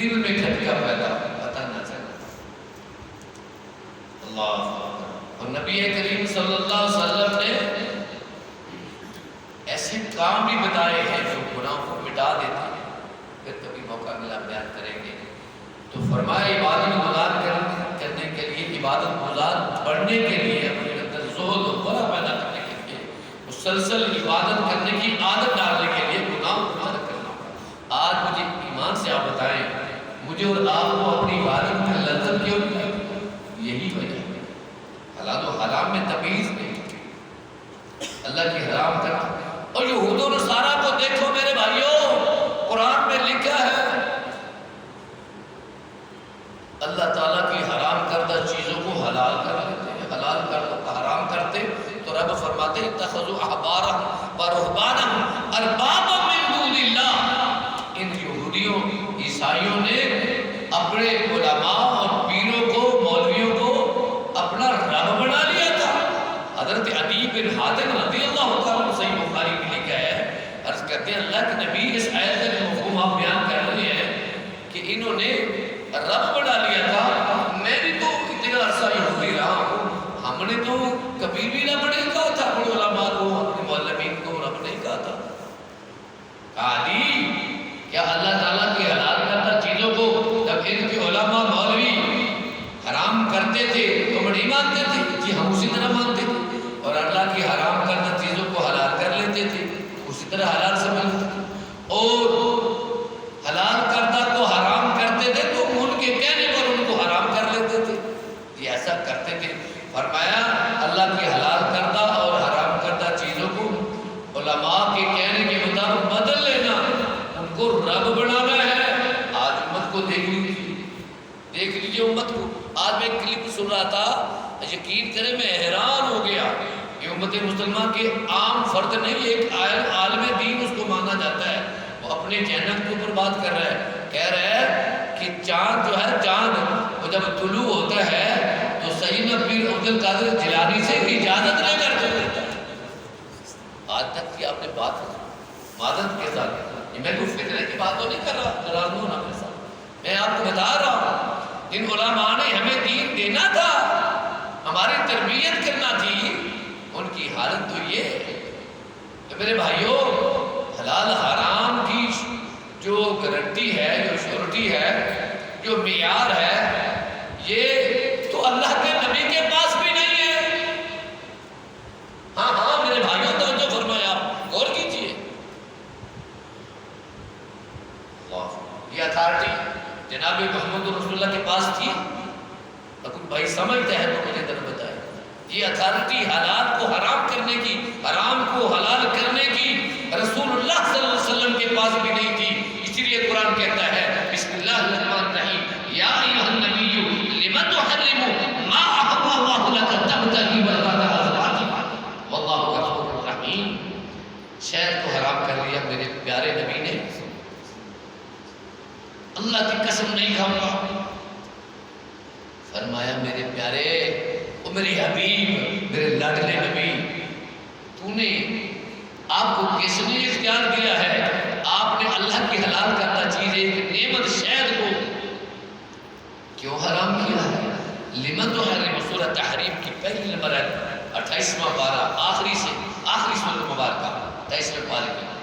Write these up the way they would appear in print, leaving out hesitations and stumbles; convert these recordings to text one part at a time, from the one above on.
دل میں کھٹکا پیدا ہو، پتہ نہ چلا۔ اللہ اور نبی کریم صلی اللہ علیہ وسلم نے ایسے کام بھی بتائے ہیں جو گناہوں کو مٹا دیتے ہیں، پھر کبھی موقع ملا بیان کریں گے۔ تو فرمایا عبادت گزار کرنے کے لیے، عبادت گزار بڑھنے کے لیے، اپنے اندر زہد و ورع پیدا کرنے کے لیے، مسلسل عبادت کرنے کی عادت ڈالنے کے لیے گناہوں کو ترک کرنا ہوگا۔ آج مجھے ایمان سے آپ بتائیں، مجھے اور آپ کو اپنی عبادت میں لذت کیوں نہیں آتی؟ یہی وجہ ہے، حلال و حرام میں تمیز نہیں، اللہ کی حرام کرنا۔ اور یہود و نصارہ کو دیکھو میرے بھائیوں، قرآن میں لکھا ہے اللہ تعالیٰ کی حرام کردہ چیزوں کو حلال کر لیتے ہیں، حلال کر حرام کرتے تو رب فرماتے ہیں اتخذوا احبارهم ورهبانهم اربابا من دون اللہ۔ ان یہودیوں عیسائیوں نے اپنے علماء اور پیروں کو، مولویوں کو اپنا رب بنا لیا تھا۔ حضرت عدی بن حاتم رضی اللہ عنہ صحیح بخاری میں لکھا ہے، عرض کرتے ہیں اللہ کے نبی اس آیت کا مفہوم آپ بیان کر رہے ہیں کہ انہوں نے رب بنا لیا تھا۔ میں بھی تو اتنا عرصہ یہودی رہا ہوں، ہم نے تو کبھی بھی رب نہیں کہا تھا اپنے علماء کو، اپنے معلمین کو رب نہیں کہا تھا۔ عادی کیا اللہ تعالیٰ کی حلال کردہ چیزوں کو جب ان کے علماء مولوی حرام کرتے تھے تو نہیں مانتے تھے؟ جی ہم اسی طرح مانتے تھے، اور اللہ کی حرام کردہ چیزوں کو حلال کر لیتے تھے، اسی طرح حلال سمجھتے تھے، اور حلال کردہ کو حرام کرتے تھے تو ان کے کہنے پر ان کو حرام کر لیتے تھے۔ یہ ایسا کرتے تھے۔ فرمایا اللہ کی حلال کردہ اور حرام کردہ چیزوں کو علماء کے کہنے کے مطابق بدل لینا، ان کو رب بنانا ہے۔ آج امت کو دیکھ لیجیے امت کو۔ آج میں ایک کلپ سن رہا تھا، یقین کریں میں حیران ہو گیا۔ یہ امت مسلمہ کے عام فرد نہیں، ایک عالم دین اس کو مانا جاتا ہے، وہ اپنے چینل کے اوپر بات کر رہا ہے، کہہ رہا ہے کہ چاند جو ہے، چاند وہ جب طلوع ہوتا ہے تو سیدنا پیر عبد القادر جیلانی سے اجازت لے کر چل دیتا ہے۔ آج تک کی آپ نے بات معذرت کے ساتھ، میں کوئی فتنے کی بات تو نہیں کر رہا، ناراض ہوں نا میرے ساتھ، میں آپ کو بتا رہا ہوں جن علماء نے ہمیں دین دینا تھا، ہماری تربیت کرنا تھی، ان کی حالت تو یہ ہے۔ تو میرے بھائیوں، حلال حرام کی جو گارنٹی ہے، جو شورٹی ہے، جو معیار ہے، یہ تو اللہ کے نبی کے پاس بھی نہیں ہے۔ ہاں ہاں میرے بھائیوں توجہ فرمائیں، آپ غور کیجیے۔ یہ اتھارٹی جناب محمد رسول اللہ کے پاس تھی، اور کوئی بھائی سمجھتا ہے تو مجھے ذرا بتائے۔ یہ اتھارٹی حلال کو حرام کرنے کی، حرام کو حلال کرنے کی رسول اللہ صلی اللہ علیہ وسلم کے پاس بھی نہیں تھی۔ اسی لیے قرآن کہتا ہے بسم اللہ الرحمن الرحیم، یا ایھا النبی لم تحرم ما احل اللہ لک تبتغی مرضات ازواجک واللہ غفور رحیم۔ شہد کو حرام کر لیا میرے پیارے نبی نے، اللہ کی قسم نہیں کھاؤں گا۔ فرمایا میرے پیارے، او میرے حبیب، میرے لاڈلے نبی، تو نے آپ کو کس نے اختیار دیا ہے؟ آپ نے اللہ کی حلال کردہ چیز ایک نعمت شہد کو کیوں حرام کیا ہے؟ لمن تحرم، سورہ تحریم کی پہلی نمبر ہے 28واں پارہ، آخری سورہ مبارکہ 28ویں پارے میں،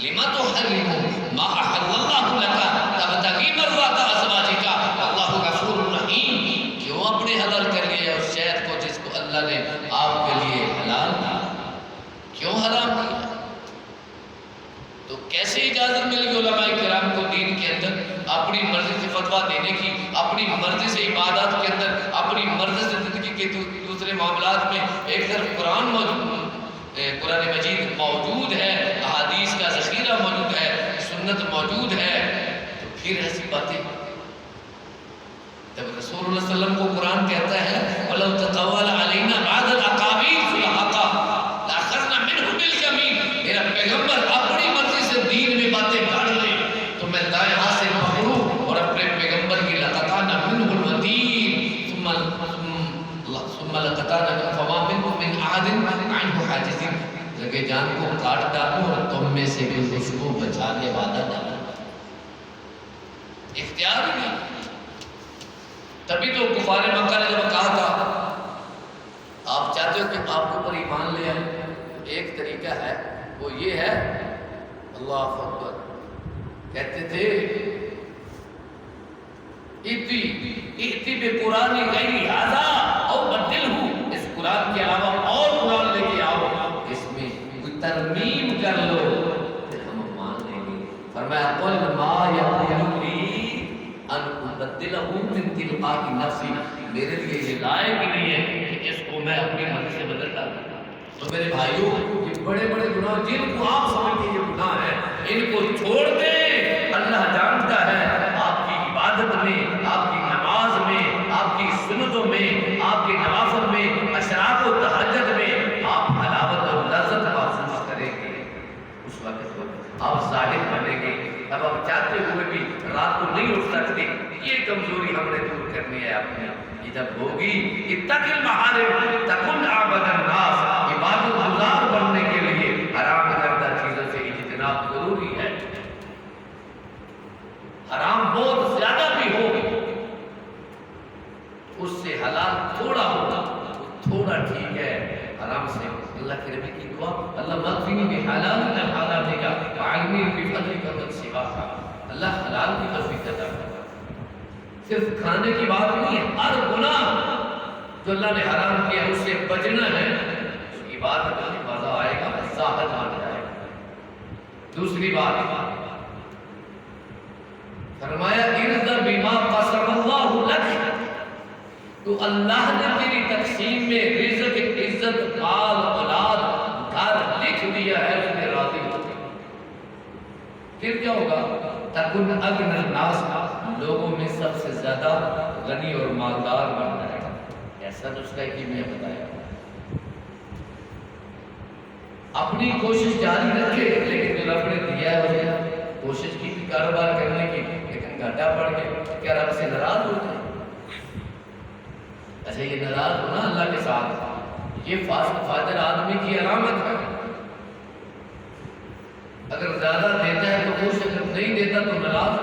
لمن تحرم ما احل اللہ لک تبتغی مرضات ازواجک واللہ غفور رحیم۔ کیوں اپنے حلال کر لیا اس شہد کو جس کو اللہ نے آپ کے لیے حلال کیا؟ کیوں حرام کیا؟ تو کیسے اجازت مل گئی علماء کرام کو دین کے اندر اپنی مرضی سے فتویٰ دینے کی، اپنی مرضی سے عبادات کے اندر، اپنی مرضی سے زندگی کے دوسرے معاملات میں؟ ایک طرف قرآن قرآن مجید موجود ہے، احادیث کا ذخیرہ موجود ہے، سنت موجود ہے، تو پھر ایسی باتیں جب رسول اللہ صلی اللہ علیہ وسلم کو قرآن کہتا ہے وَلَوْ تَقَوَّلَ عَلَيْنَا بَعْضَ الْأَقَاوِيلِ فَلَحَقَ لَأَخَذْنَا مِنْهُ بِالْيَمِينِ، میرا پیغمبر اپنی مرضی سے دین میں باتیں گاڑ لے تو میں دائیں ہاتھ سے پکڑوں اور اپنے پیغمبر کی لَقَطَعْنَا مِنْهُ الْوَتِينَ ثُمَّ لَقَطَعْنَا فَمَا مِنْكُم مِّنْ أَحَدٍ عَنْهُ حَاجِزِينَ، لگے جان کو کاٹ ڈالوں اور تم میں سے بھی اس کو بچانے والا ڈالوں۔ اختیار ہی نہیں. تبھی تو کفار مکہ نے جب کہا تھا آپ چاہتے ہو کہ آپ کے اوپر ایمان لے آئیں، ایک طریقہ ہے، وہ یہ ہے اللہ اکبر، کہتے تھے اِتی بے قرآن غیر ھذا او بدلہ، اس قرآن کے علاوہ اور قرآن لے کے آؤ، اس میں کوئی ترمیم کر لو پھر ہم مان لیں گے. فرمایا قل ما یکون لی ان ابدلہ من تلقاء نفسی، میرے لیے یہ لائق ہی نہیں ہے کہ اس کو میں اپنی مرضی سے بدل ڈالوں. تو میرے بھائیوں، یہ بڑے بڑے گناہ جن کو آپ سمجھتے یہ گناہ ہے، ان کو چھوڑ دیں. اللہ جانتا ہے آپ کی عبادت میں، آپ کی نماز میں، آپ کی سنتوں میں، آپ کے نوافل میں، اشراق و تہجد میں آپ حلاوت اور لذت محسوس کریں گے. اس وقت آپ ظاہر بنیں گے. اب آپ چاہتے ہوئے بھی رات کو نہیں اٹھ سکتے، یہ کمزوری ہم نے دور کرنی ہے اپنے. یہ جب ہوگی اتق المحارم تکن عبد الناس، عبادت گزار بننے کے لیے حرام کردہ چیزوں سے اجتناب ضروری ہے. حرام بہت زیادہ بھی ہو، اس سے حلال تھوڑا ہوگا، تھوڑا ٹھیک ہے. حرام سے اللہ کے نبی کی دعا، اللہ مغفرنی بحلال من حلالک وعلمنی بفضلک من سواک، اللہ حلال کی توفیق عطا کرے. صرف کھانے کی بات نہیں ہے، ہر گناہ جو اللہ نے حرام کیا اس سے بچنا ہے. اس کی بات میں مزہ آئے گا، زاہد آ جائے گا. دوسری بات فرمایا ارض بما قسم اللہ لک، تو اللہ نے تیری تقسیم میں رزق، عزت، مال، اولاد، گھر لکھ دیا ہے، اس میں راضی ہو. پھر کیا ہوگا؟ تکن اغنی الناس، لوگوں میں سب سے زیادہ غنی اور مالدار بن جائے گا. ایسا نسخہ ہے کہ میں بتایا. اپنی کوشش جاری رکھے، لیکن جو رب نے دیا ہے اسے کوشش کی تھی کاروبار کرنے کی، لیکن گھاٹا پڑ گیا، کیا رب سے ناراض ہو جائے؟ اچھا یہ ناراض ہونا اللہ کے ساتھ، یہ فاضل آدمی کی علامت ہے. اگر زیادہ دیتا ہے تو خوش، اگر نہیں دیتا تو ناراض.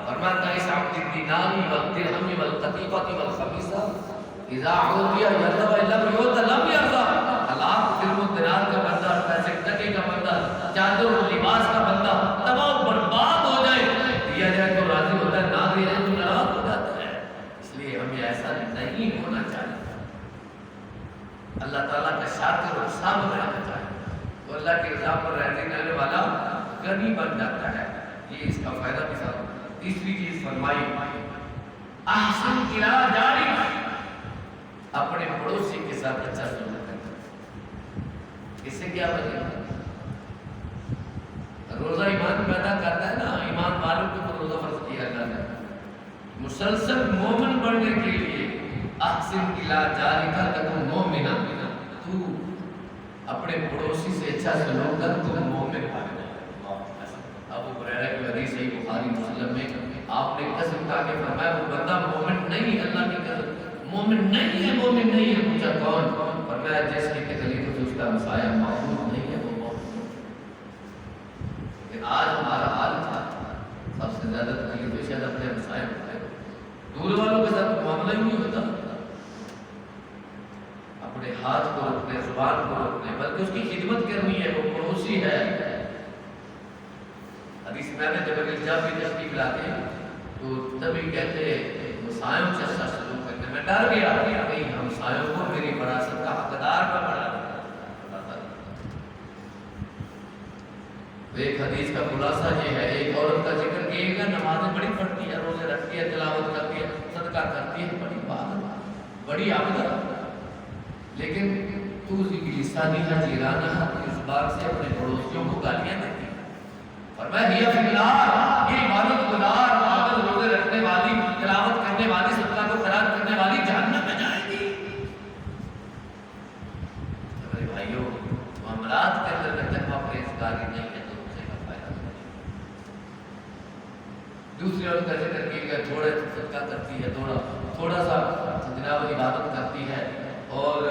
فرماتا ہے صاحب الدینار والدرہم والقطیفۃ والخمیسہ اذا عطی یرضى ولم یعط لم یرضى. لاکھ درہم و دینار کا بندہ، پیسے ٹکے کا بندہ، چادر و لباس کا بندہ تمام برباد ہو جائے، دیا جائے تو راضی ہوتا ہے، نہ دیا جائے تو ناراض ہو جاتا ہے. اس لیے ہمیں ایسا نہیں ہونا چاہیے. اللہ تعالیٰ کا شاکر اور صابر رہنا چاہیے، تو اللہ کی رضا پر رہنے والا غنی بن جاتا ہے. یہ اس کا فائدہ بھی ساتھ. تیسری چیز فرمائی احسن الی جارک، اپنے پڑوسی کے ساتھ اچھا سلوک کرنا. اس سے کیا بنے گا؟ روزہ ایمان پیدا کرتا ہے نا، ایمان والوں کو تو روزہ فرض کیا جاتا ہے. مسلسل مومن بننے کے لیے احسن الی جارک تکن مومنا، تو اپنے پڑوسی سے اچھا سلوک کر تو مومن بن جائے. ابو ہریرہ کی حدیث ہے بخاری مسلم میں، آپ نے قسم کھا کے فرمایا وہ بندہ مومن نہیں، اللہ کی قسم مومن نہیں ہے. مومن نہیں ہے. پوچھا کون؟ فرمایا جس کی تکلیف سے اس کا مسایہ محفوظ نہیں ہے وہ مومن. لیکن آج ہمارا حال تھا، سب سے زیادہ تکلیف شاید اپنے مسائل ہوتا ہے، دور والوں کے ساتھ معاملہ ہی نہیں ہوتا. اپنے ہاتھ کو رکھنے، زبان کو رکھنے، بلکہ اس کی خدمت کرنی ہے، وہ پڑوسی ہے. حدیث میں نے جب جب بھی تشریف لاتے تو تبھی کہتے ہمسایوں سے اچھا سلوک کرنے. میں ڈر گیا کہیں ہمسایوں کو میری وراثت کا حقدار نہ بنا دے. ایک حدیث کا خلاصہ یہ ہے، ایک عورت کا ذکر کیے گا، نمازیں بڑی پڑھتی ہے، روزے رکھتی ہے، تلاوت کرتی ہے، صدقہ کرتی ہے، بڑی بات، بڑی عابدہ، لیکن تو لسانها جیرانها، اس بات سے اپنے پڑوسیوں کو گالیاں دیتی ہے. فرمایا ہی فی النار، یہ عبادت گزار، عبادت روزے رکھنے والی، تلاوت کرنے والی، صدقہ کو خیرات کرنے والی جہنم میں جائے گی. میرے بھائیوں، معاملات کے اندر جب آپ پرہیزگاری نہیں ہے تو اسے کا فائدہ نہیں. دوسری عورت کا ذکر کیے گا، تھوڑا صدقہ کرتی ہے، تھوڑا سا جناب عبادت کرتی ہے اور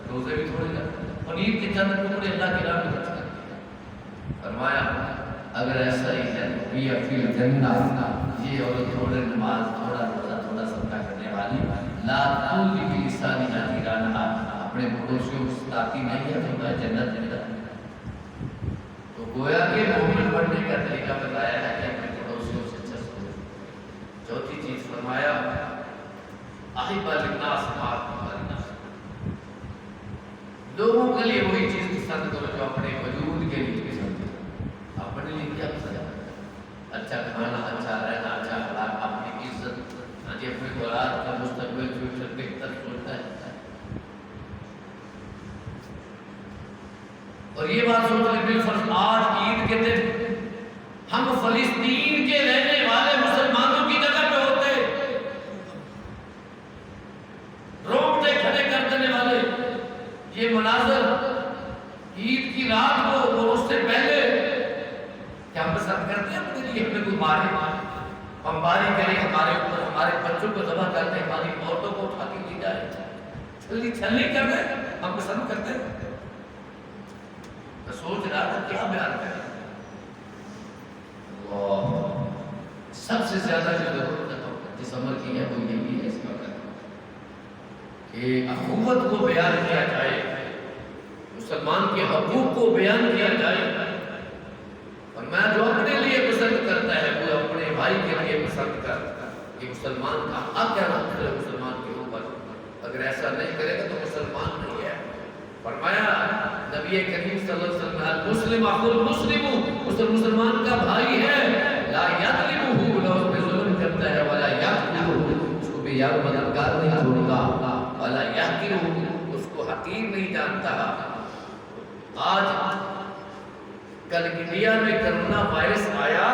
روزے بھی تھوڑے کرتے ہیں، اور عید کے چند ٹکڑے اللہ کے راہ میں خرچ کرتی ہے. فرمایا اگر ایسا ہی ہے تو فی الجنہ یہ اور تھوڑے نماز تھوڑا روزہ تھوڑا صدقہ کرنے والی لا تؤذی بلسانها جیرانها اپنے پڑوسیوں کو ستاتی نہیں ہے تو میں جنت میں جاؤں گا۔ تو گویا کہ مومن بننے کا طریقہ بتایا ہے کہ اپنے پڑوسیوں سے اچھا سلوک۔ چوتھی چیز فرمایا احب للناس ما احب لنفسک، لوگوں کے لیے وہی چیز پسند کرو جو اپنے وجود کے لیے پسند کرو۔ اپنے لیے کیا پسند ہے؟ اچھا کھانا، اچھا رہنا، اچھا اخلاق، اپنی عزت، اپنی اولاد کا مستقبل فیوچر بہتر سوچتا ہے۔ اور یہ بات سوچنے بالفرض آج عید کے دن ہم فلسطین کے رہنے والے مسلمانوں کی جگہ پہ ہوتے، روکتے کھڑے کر دینے والے، یہ مناظر عید کی رات کو اور اس سے پہلے کیا ہم پسند کرتے ہیں اپنے لیے ہمیں کوئی مارے، بمباری کرے ہمارے اوپر، ہمارے بچوں کو ذبح کر دے، ہماری عورتوں کو اٹھا کے لی جائے، چھلی چھلی کر دے، ہم پسند کرتے ہیں؟ میں سوچ رہا تھا کیا بیان کریں۔ اللہ سب سے زیادہ جو ضرورت جس عمل کی ہے وہ یہی ہے اس وقت کہ اخوت کو بیان کیا جائے، مسلمان کے حقوق کو بیان کیا جائے، اور میں جو اپنے لیے پسند کرتا ہے وہ اپنے بھائی کے لیے پسند کرتا ہے کہ مسلمان کا حق ہے مسلمان کے اوپر، اگر ایسا نہیں کرے گا تو مسلمان نہیں ہے۔ فرمایا نبی کریم صلی اللہ علیہ وسلم المسلم اخو المسلم، مسلمان کا بھائی ہے، لا یظلمہ، نہ اس پہ ظلم کرتا ہے، ولا یخذلہ، اس کو بے یار مددگار نہیں چھوڑتا، ولا یحقرہ، اس کو حقیر نہیں جانتا۔ آج کل انڈیا میں کرونا وائرس آیا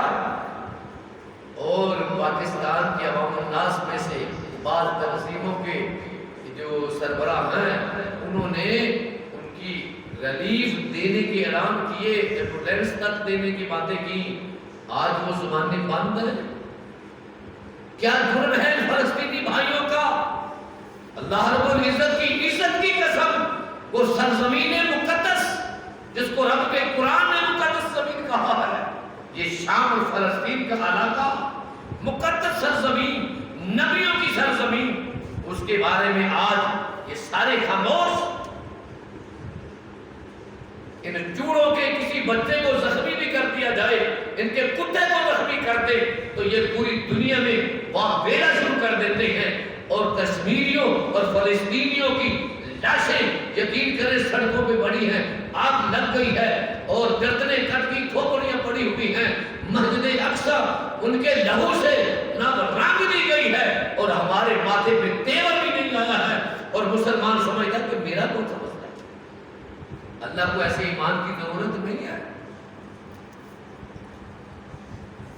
اور پاکستان کے عوام الناس میں سے بعض تنظیموں کے جو سربراہ ہیں انہوں نے ان کی ریلیف دینے کے اعلان کیے، ایمبولینس تک دینے کی باتیں کی، آج وہ زبانیں بند ہیں۔ کیا جرم ہے فلسطینی بھائیوں کا؟ اللہ رب العزت کی عزت کی قسم، وہ سرزمین مقدس جس کو رب کے قرآن نے مقدس زمین کہا ہے، یہ شام اور فلسطین کا علاقہ مقدس سرزمین، نبیوں کی سرزمین، اس کے بارے میں آج یہ سارے خاموش۔ ان چوڑوں کے کسی بچے کو زخمی بھی کر دیا جائے، ان کے کتے کو زخمی کر دے تو یہ پوری دنیا میں وہاں بیڑا شروع کر دیتے ہیں، اور کشمیریوں اور فلسطینیوں کی لاشیں یقین کریں سڑکوں پہ پڑی ہیں، آگ لگ گئی ہے اور گردنیں کٹ گئی، کھوپڑیاں پڑی ہوئی ہیں، مسجد اقصی ان کے لہو سے نہ رنگ دی گئی ہے اور ہمارے ماتھے پہ تیور بھی نہیں آیا ہے، اور مسلمان سمجھتا کہ میرا کون سا مسئلہ ہے؟ اللہ کو ایسے ایمان کی ضرورت نہیں ہے۔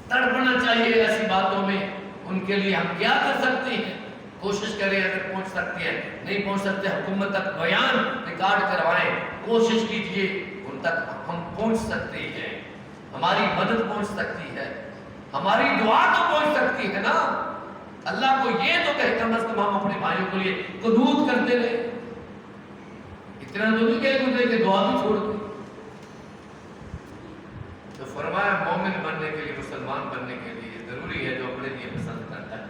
تڑپنا چاہیے ایسی باتوں میں، ان کے لیے ہم کیا کر سکتے ہیں؟ کوشش کریں، اگر پہنچ سکتے ہیں، نہیں پہنچ سکتے حکومت تک بیان ریکارڈ کروائیں، کوشش کیجئے ان تک ہم پہنچ سکتے ہیں، ہماری مدد پہنچ سکتی ہے، ہماری دعا تو پہنچ سکتی ہے نا۔ اللہ کو یہ تو کہ کم از کم ہم اپنے بھائیوں کے لیے قنوت کرتے رہے، اتنا تو نہیں کہہ گزرے کہ دعا بھی چھوڑ دیں۔ تو فرمایا مومن بننے کے لیے، مسلمان بننے کے لیے ضروری ہے جو اپنے لیے پسند کرتا ہے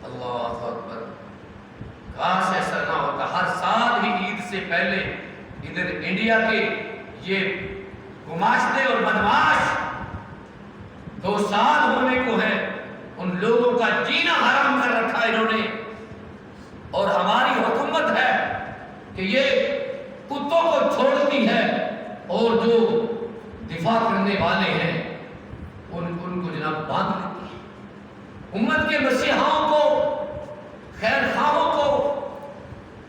اللہ اکبر۔ کاش ایسا نہ ہوتا، ہر سال ہی عید سے پہلے ادھر انڈیا کے یہ گماشتے اور بدماش 2 سال ہونے کو ہے، ان لوگوں کا جینا حرام کر رکھا انہوں نے، اور ہماری حکومت ہے کہ یہ کتوں کو چھوڑتی ہے اور جو دفاع کرنے والے ہیں ان کو جناب باندھ لیتی ہے۔ امت کے مسیحاؤں کو، خیر خواہوں کو،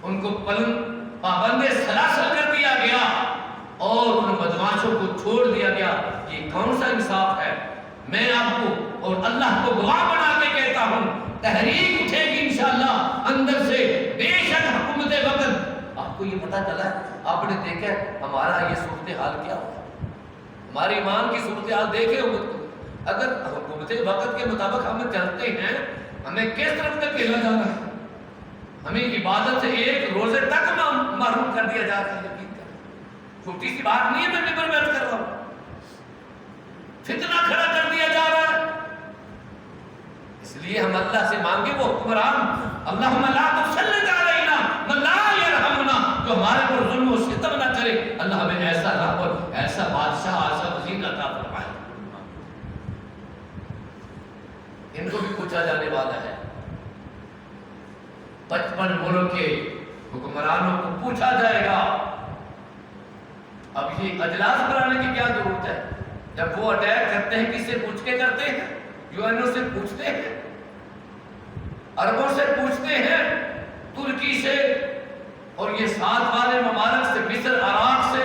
ان کو پابند سلاسل کر دیا گیا اور ان بدماشوں کو چھوڑ دیا گیا۔ یہ کون سا انصاف ہے؟ میں آپ کو اور اللہ کو گواہ بنا کے کہتا ہوں، تحریک اٹھے گی انشاءاللہ اندر سے، بے شک حکومت وقت۔ آپ کو یہ پتہ چلا ہے، آپ نے دیکھا ہمارا یہ صورتحال کیا ہو، ہماری ایمان کی صورتحال دیکھے امت کو۔ اگر حکومت وقت کے مطابق ہم چلتے ہیں، ہمیں کس طرف تک کھیلا جا رہا ہے؟ ہمیں عبادت سے ایک روزے تک محروم کر دیا جا رہا ہے۔ یقین کریں، چھوٹی سی بات نہیں ہے، میں ممبر میں عرض کر رہا ہوں۔ فتنہ کھڑا کر دیا جا رہا ہے. اس لیے ہم اللہ سے مانگے وہ حکمران اللہم لا تسلط علینا من لا یرحمنا، جو ہمارے پر ظلم و ستم نہ کرے. اللہ ہمیں ایسا رب اور ایسا بادشاہ ایسا وزیر عطا فرمائے. ان کو بھی پوچھا جانے والا ہے. 55 ملک کے حکمرانوں کو پوچھا جائے گا. اب یہ اجلاس بنانے کی کیا ضرورت ہے؟ جب وہ اٹیک کرتے ہیں کس سے پوچھ کے کرتے ہیں؟ UN سے پوچھتے ہیں، عربوں سے پوچھتے ہیں، ترکی سے، اور یہ ساتھ والے ممالک سے، مصر، عراق سے،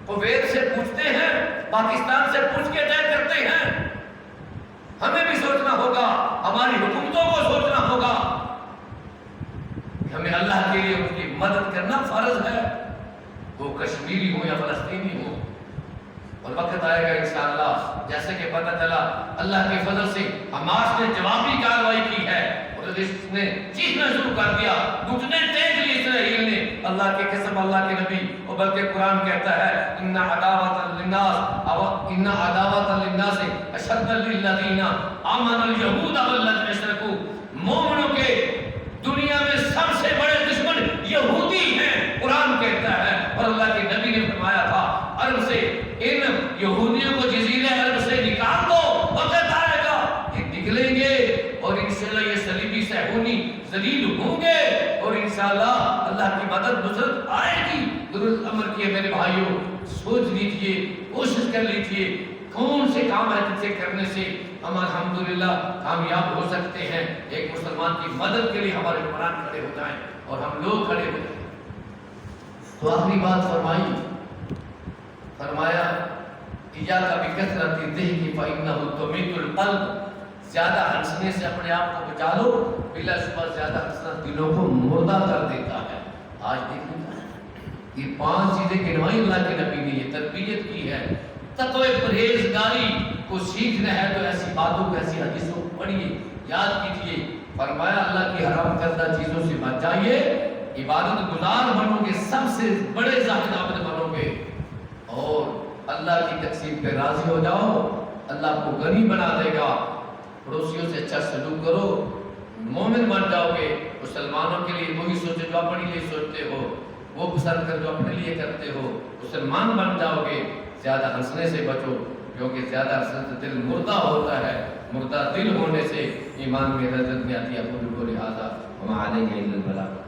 کویت سے پوچھتے ہیں، پاکستان سے پوچھ کے طے کرتے ہیں. ہمیں بھی سوچنا ہوگا، ہماری حکومتوں کو سوچنا ہوگا کہ ہمیں اللہ کے لیے ان کی مدد کرنا فرض ہے، وہ کشمیری ہو یا فلسطینی ہو. اور وقت آئے گا انشاءاللہ، جیسے کہ پتہ چلا اللہ کے فضل سے حماس نے جوابی کارروائی کی ہے اور اس نے چیخنا شروع کر دیا، گھٹنے ٹیک لیے اسرائیل نے. اللہ کے قسم، اللہ کے نبی، اور بلکہ قرآن کہتا ہے ان عداوۃ للناس اشد للذین آمنوا الیہود والذین اشرکوا. مومنوں کے دنیا میں سب سے بڑے دشمن یہودی ہیں، قرآن کہتا ہے. اور اللہ کے نبی نے فرمایا تھا عرب سے ان یہودیوں کو جزیرہ عرب سے نکال دو، وقت آئے گا یہ نکلیں گے اور انشاءاللہ یہ صلیبی صہیونی ذلیل ہوں گے اور انشاءاللہ اللہ کی مدد نصرت آئے گی. درست عمل کیے میرے بھائیوں، سوچ لیجئے، کوشش کر لیجئے کون سے کام ہے جن سے کرنے سے ہم الحمدللہ کامیاب ہو سکتے ہیں. ایک مسلمان کی مدد کے لیے ہمارے حکمران کھڑے ہو جائیں اور ہم لوگ کھڑے ہو جائیں. تو آخری بات فرمایا ایاک بکثرۃ الضحک فإنہ تمیت القلب. زیادہ ہنسنے سے اپنے آپ کو بچا لو، بلا شبہ زیادہ ہنسنا دلوں کو مردہ کر دیتا ہے. آج دیکھیں یہ 5 چیزیں گنوائی اللہ کے نبی نے، یہ تربیت کی ہے. تقوی پرہیزگاری کو سیکھنا ہے تو ایسی باتوں کو، ایسی حدیثوں کو پڑھیے، یاد کیجیے. فرمایا اللہ کی حرام کردہ چیزوں سے بچ جائیے، عبادت گزار بنو گے، سب سے بڑے زاہد عابد بنو گے، اور اللہ کی تقسیم پہ راضی ہو جاؤ. اللہ آپ کو غنی بنا دے گا. پڑوسیوں سے اچھا سلوک کرو، مومن بن جاؤ گے. مسلمانوں کے لیے وہی سوچو جو اپنے لیے سوچتے ہو، وہ پسند کر جو اپنے لیے کرتے ہو. مسلمان بن جاؤ گے. زیادہ ہنسنے سے بچو، کیونکہ زیادہ ہنسنے سے دل مردہ ہوتا ہے. مردہ دل ہونے سے ایمان میں لذت نہیں آتی. اقول قولی ھذا وما علیہ الا البلاغ.